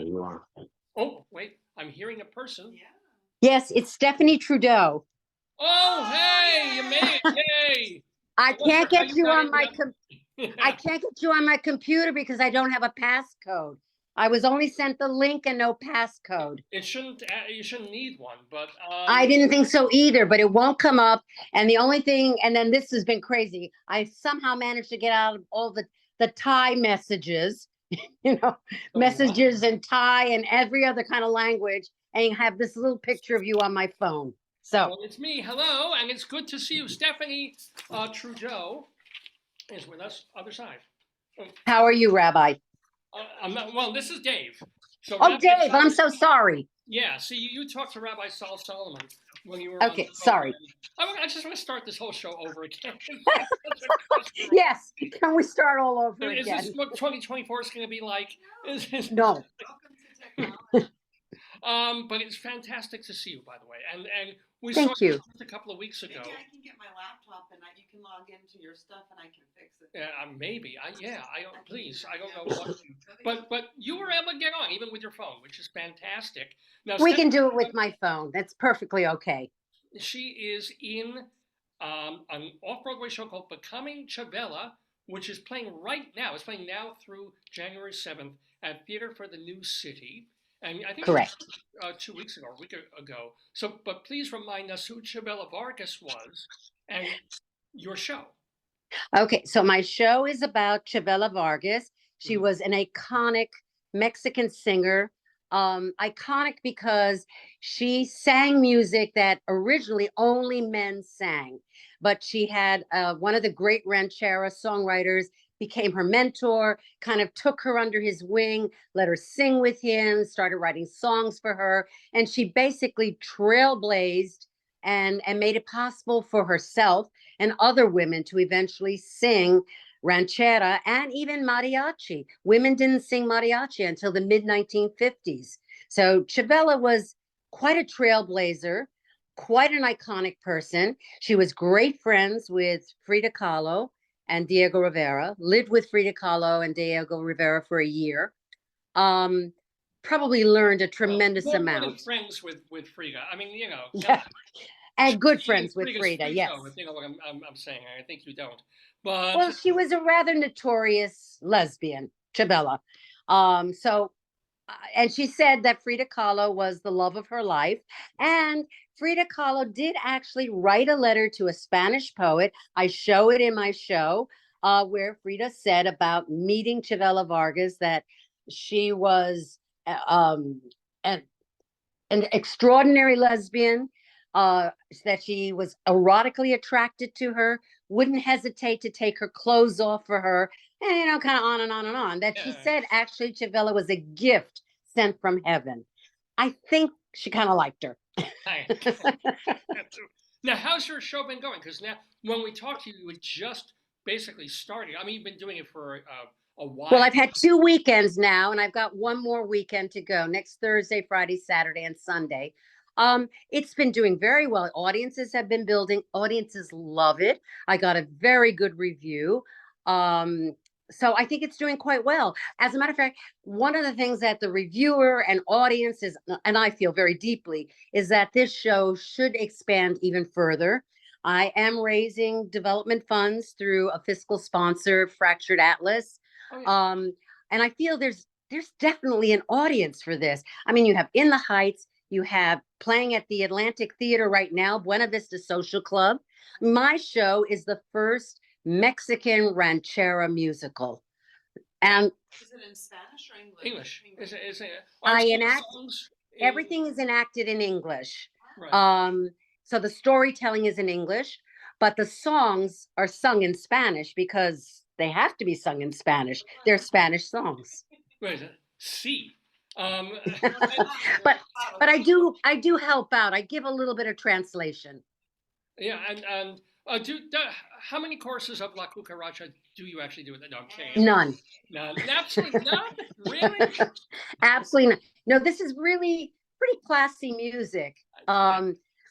There you are. Oh, wait, I'm hearing a person. Yeah. Yes, it's Stephanie Trudeau. Oh, hey, you made it! Yay! I can't get you on my I can't get you on my computer because I don't have a passcode. I was only sent the link and no passcode. It shouldn't. You shouldn't need one, but I didn't think so either. But it won't come up. And the only thing, and then this has been crazy. I somehow managed to get out of all the Thai messages, messages in Thai and every other kind of language, and have this little picture of you on my phone. So well, it's me. Hello, and it's good to see you. Stephanie Trudeau is with us. Other side. How are you, Rabbi? I'm not. Well, this is Dave. So Dave, I'm so sorry. Yeah. See, you talked to Rabbi Saul Solomon when you were. Okay, sorry. I just want to start this whole show over again. Yes. Can we start all over again? Is this what 2024 is going to be like? No. But it's fantastic to see you, by the way. And we Thank saw you just a couple of weeks ago. Maybe I can get my laptop and you can log into your stuff and I can fix it. Maybe. I don't. Please, I don't know what. But you were able to get on even with your phone, which is fantastic. Now we can do it with my phone. That's perfectly okay. She is in an off-Broadway show called Becoming Chavela, which is playing right now. It's playing now through January 7th at Theater for the New City. And I think correct. 2 weeks ago, a week ago. So, but please remind us who Chavela Vargas was and your show. Okay, so my show is about Chavela Vargas. She was an iconic Mexican singer. Iconic because she sang music that originally only men sang, but she had one of the great ranchera songwriters became her mentor, kind of took her under his wing, let her sing with him, started writing songs for her, and she basically trailblazed and made it possible for herself and other women to eventually sing ranchera and even mariachi. Women didn't sing mariachi until the mid-1950s. So Chavela was quite a trailblazer, quite an iconic person. She was great friends with Frida Kahlo and Diego Rivera, lived with Frida Kahlo and Diego Rivera for a year. Probably learned a tremendous amount. More than friends with Frida. I mean, Yeah. And good friends with Frida, yes. You know what I'm saying. I think you don't. But well, she was a rather notorious lesbian, Chavela. And she said that Frida Kahlo was the love of her life. And Frida Kahlo did actually write a letter to a Spanish poet. I show it in my show, where Frida said about meeting Chavela Vargas that she was an extraordinary lesbian, that she was erotically attracted to her, wouldn't hesitate to take her clothes off for her, and kind of on and on and on. That she said actually Chavela was a gift sent from heaven. I think she kind of liked her. Now, how's your show been going? Because now, when we talked to you, you had just basically started. I mean, you've been doing it for a while. Well, I've had 2 weekends now, and I've got one more weekend to go. Next Thursday, Friday, Saturday, and Sunday. It's been doing very well. Audiences have been building. Audiences love it. I got a very good review. So I think it's doing quite well. As a matter of fact, one of the things that the reviewer and audience is, and I feel very deeply, is that this show should expand even further. I am raising development funds through a fiscal sponsor, Fractured Atlas. Oh, yeah. And I feel there's definitely an audience for this. I mean, you have In the Heights, you have playing at the Atlantic Theater right now, Buena Vista Social Club. My show is the first Mexican ranchera musical. And is it in Spanish or English? English. Is it, I enact everything is enacted in English. Right. So the storytelling is in English, but the songs are sung in Spanish because they have to be sung in Spanish. They're Spanish songs. Right. See. But I do help out. I give a little bit of translation. Yeah, and how many courses of La Cucaracha do you actually do? No, I'm kidding. None. Absolutely none. Really? Absolutely not. No, this is really pretty classy music.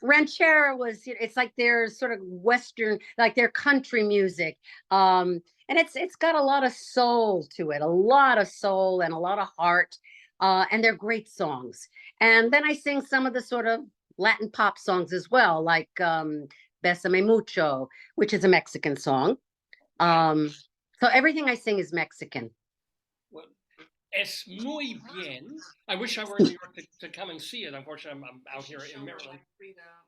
Ranchera it's like their sort of Western, like their country music. And it's got a lot of soul to it, a lot of soul and a lot of heart. and they're great songs. And then I sing some of the sort of Latin pop songs as well, like Bésame Mucho, which is a Mexican song. So everything I sing is Mexican. Well, es muy bien. I wish I were in New York to come and see it. Unfortunately, I'm out here in Maryland.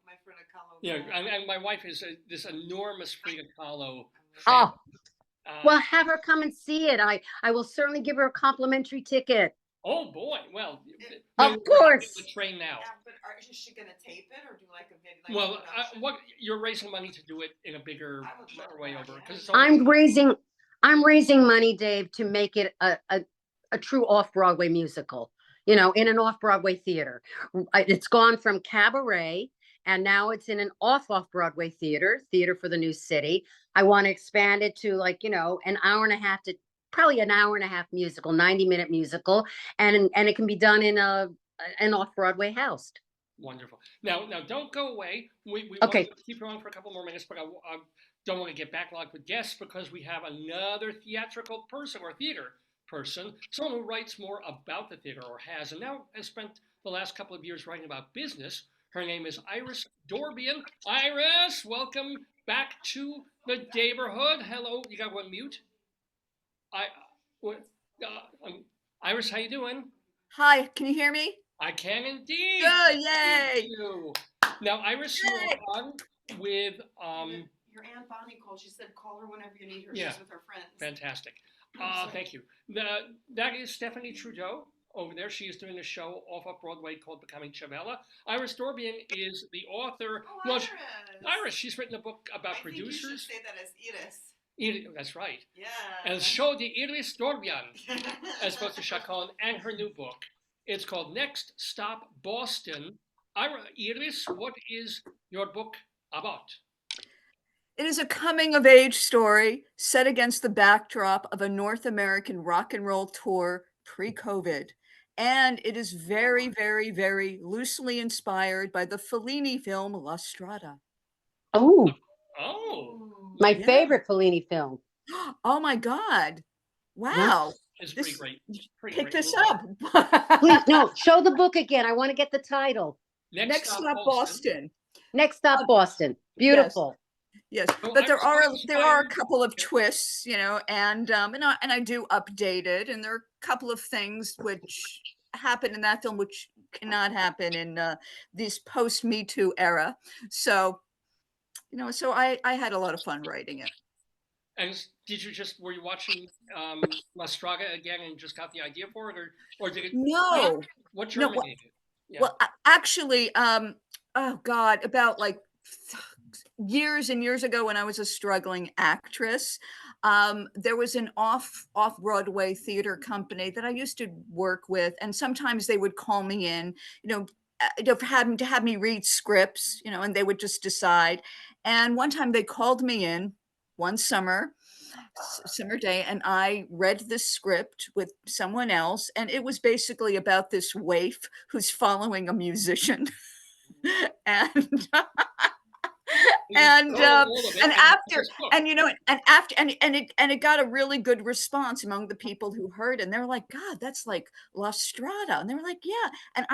My Frida Kahlo. Yeah, and my wife is this enormous Frida Kahlo fan. Oh, well, have her come and see it. I will certainly give her a complimentary ticket. Oh boy! Well, of course. The train now. Yeah, but is she gonna tape it or do like a video? Like well, what you're raising money to do it in a bigger way over because I'm raising money, Dave, to make it a true off-Broadway musical. You know, in an off-Broadway theater. It's gone from cabaret, and now it's in an off-Broadway theater for the new city. I want to expand it to like, you know, an hour and a half to probably an hour and a half musical, 90-minute musical, and it can be done in an off-Broadway house. Wonderful. Now don't go away. We okay. Want to keep you on for a couple more minutes, but I don't want to get backlogged with guests because we have another theatrical person or theater person, someone who writes more about the theater or has, and now has spent the last couple of years writing about business. Her name is Iris Dorbian. Iris, welcome back to the Daverhood. Hello, you got to unmute. Iris, how you doing? Hi, can you hear me? I can indeed. Good, yay! Now, Iris, you're on with your Aunt Bonnie called. She said call her whenever you need her. Yeah. She's with her friends. Fantastic. Thank you. That is Stephanie Trudeau over there. She is doing a show off Broadway called Becoming Chavela. Iris Dorbian is the author. Oh, Iris. Iris, she's written a book about producers. I think you should say that as Iris. That's right. Yeah. El show de Iris Dorbian, as opposed to Chacon, and her new book. It's called Next Stop Boston. Iris, what is your book about? It is a coming-of-age story set against the backdrop of a North American rock and roll tour pre-COVID. And it is very, very, very loosely inspired by the Fellini film La Strada. Oh. My yeah. favorite Fellini film. Oh my God. Wow. It's pretty great. Pick this up. Please, no, show the book again. I want to get the title. Next Stop Boston. Next Stop Boston. Beautiful. Yes, but there are a couple of twists, you know, and I do update it, and there are a couple of things which happen in that film which cannot happen in this post Me Too era. So, you know, so I had a lot of fun writing it. And were you watching La Strada again and just got the idea for it, or did it? No. What germinated it? Yeah. Well, actually, oh God, about like years and years ago when I was a struggling actress, there was an off-Broadway theater company that I used to work with, and sometimes they would call me in, you know, to have me read scripts, you know, and they would just decide. And one time they called me in one summer day, and I read this script with someone else, and it was basically about this waif who's following a musician. And it got a really good response among the people who heard it. And they're like, God, that's like La Strada. And they were like, yeah. And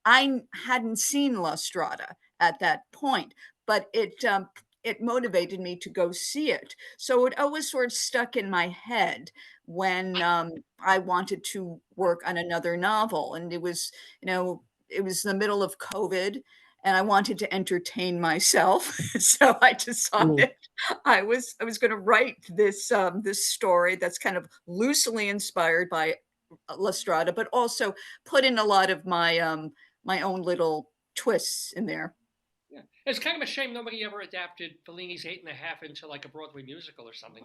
I hadn't seen La Strada at that point, but it motivated me to go see it. So it always sort of stuck in my head when I wanted to work on another novel. And it was, you know, it was in the middle of COVID, and I wanted to entertain myself. So I decided I was going to write this this story that's kind of loosely inspired by La Strada, but also put in a lot of my my own little twists in there. Yeah. It's kind of a shame nobody ever adapted Fellini's 8.5 into like a Broadway musical or something.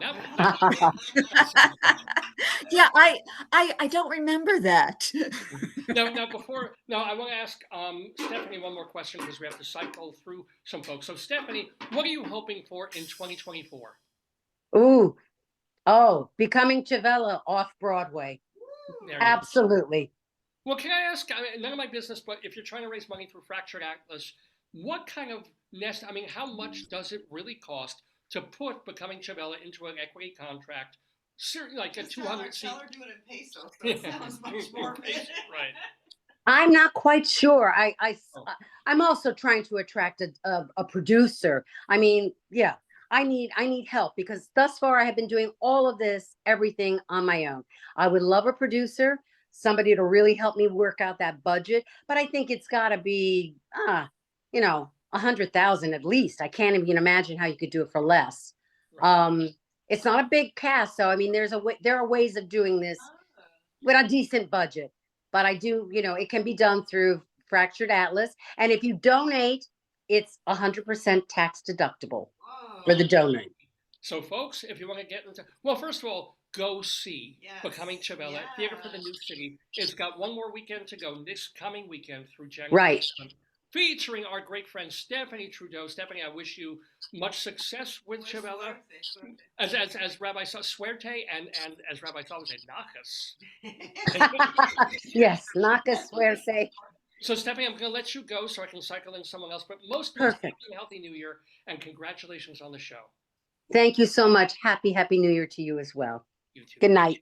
Yeah, I don't remember that. Now, I want to ask Stephanie one more question because we have to cycle through some folks. So, Stephanie, what are you hoping for in 2024? Becoming Chavela off Broadway. Absolutely. Well, can I ask? None of my business, but if you're trying to raise money through Fractured Atlas, what kind of how much does it really cost to put Becoming Chavela into an equity contract like a Just 200 seat. tell her do it in pesos, so it sounds much more Right. I'm not quite sure. Oh. I'm also trying to attract a producer. I mean, yeah, I need help because thus far I have been doing all of this, everything on my own. I would love a producer, somebody to really help me work out that budget, but I think it's got to be, you know, 100,000 at least. I can't even imagine how you could do it for less. Right. It's not a big cast, so I mean, there are ways of doing this Ah. with a decent budget. But I do, you know, it can be done through Fractured Atlas. And if you donate, it's 100% tax deductible for the Whoa. donor. So, folks, if you want to get into, well, first of all, go see Yes. Becoming Chavela, Theater for the Yes. New City. It's got one more weekend to go this coming weekend through January Right. 7th, featuring our great friend Stephanie Trudeau. Stephanie, I wish you much success with Chavela. As Rabbi Suerte and as Rabbi Saul would say, Nachas. Yes, Naka Suerte. So, Stephanie, I'm going to let you go so I can cycle in someone else. But most Perfect. healthy New Year and congratulations on the show. Thank you so much. Happy New Year to you as well. You too. Good night.